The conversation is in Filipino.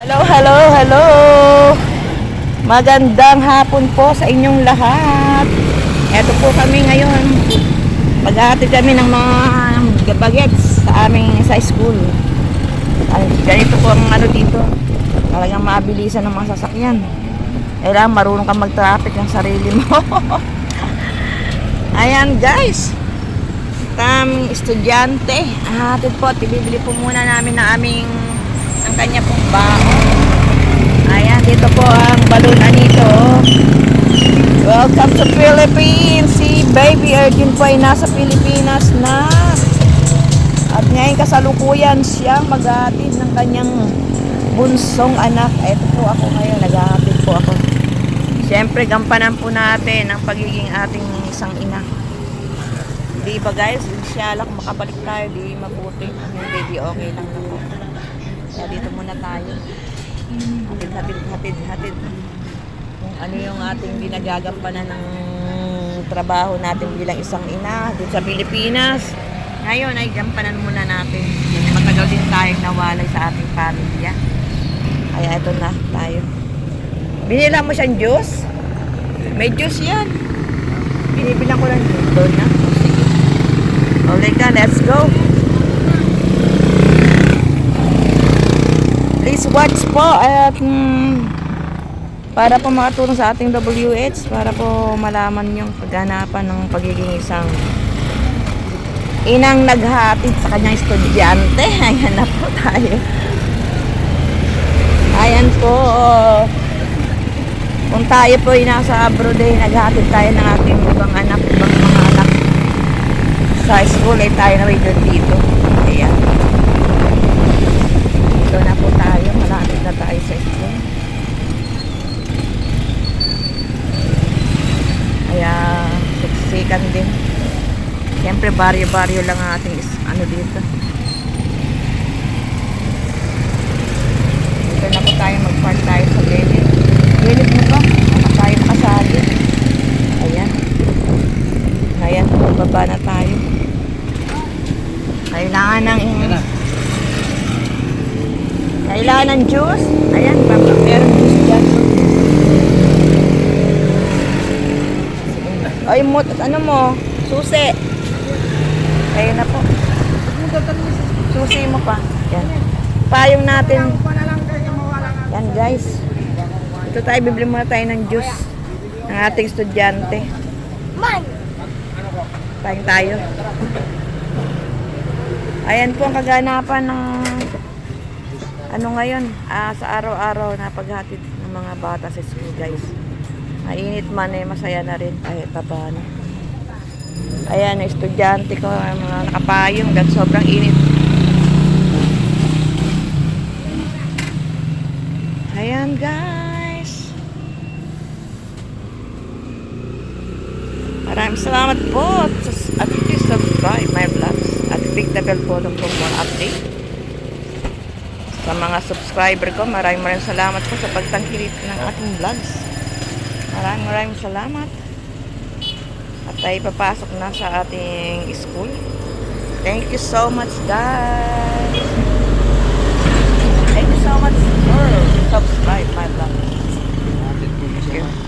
Hello, hello, hello! Magandang hapon po sa inyong lahat. Eto po kami ngayon. Maghahatid kami ng mga bagets sa aming sa school. Ganito po ang ano dito. Talagang mabilisan ng mga sasakyan. Kailangan marunong kang mag-traffic ng sarili mo. Ayan guys. Taming estudyante. Hatid po at ibibili po muna namin na aming ang kanya pong baon. Ayan, dito po ang baluna nito. Welcome to Philippines. Si Baby Erkin po ay nasa Pilipinas na. At ngayon kasalukuyan siyang maghahatid ng kanyang bunsong anak. Ito po ako ngayon, naghahatid po ako. Siyempre, gampanan po natin ang pagiging ating isang ina. Di ba guys, inshallah kung makabalik tayo, di mabuti. Hindi, di okay lang na po. Kaya dito muna tayo. Hatid. Kung ano yung ating ginagagampanan ng trabaho natin bilang isang ina dito sa Pilipinas. Ngayon ay gampanan muna natin. Matagal din tayong nawalay sa ating pamilya. Kaya ito na tayo. Binila mo siyang juice? May juice yan. Binibilang ko lang dito na. Sige. Okay ka, let's go. Please watch po at para po makatulong sa ating WH, para po malaman yung paghanapan ng pagiging isang inang naghatid sa kanyang estudyante. Ayan na po tayo. Ayan po. Kung tayo po ay nasa abroad ay naghatid tayo ng ating ibang mga anak sa school ay tayo na rin dito. Ayan. Dito na po tayo. Malapit na tayo sa school. Kaya siksikan din. Siyempre baryo-baryo lang ang ating ano dito. Dito na po tayo, mag-park tayo sa gilid. Gilid na po. Baka tayo makasali. Ayan. Ayan, baba na tayo. Kailangan ng juice. Ayan, meron juice dyan. Ay, ano mo? Susi. Ayun na po. Susi mo pa. Yan. Payong natin. Yan guys. Ito tayo, bibili muna tayo ng juice ng ating estudyante. Payong tayo. Ayan po ang kaganapan ng ano ngayon, sa araw-araw na paghatid ng mga bata sa school guys. Mainit man eh, masaya na rin kahit paano. Ayan, estudyante ko, mga nakapayong dahil sobrang init. Ayan guys. Maraming salamat po at please subscribe my vlogs at click the bell button for more update. Sa mga subscriber ko, maraming salamat po sa pagtangkilik ng ating vlogs. Maraming salamat. At tayo papasok na sa ating school. Thank you so much guys. Thank you so much for subscribe my vlog. Thank you.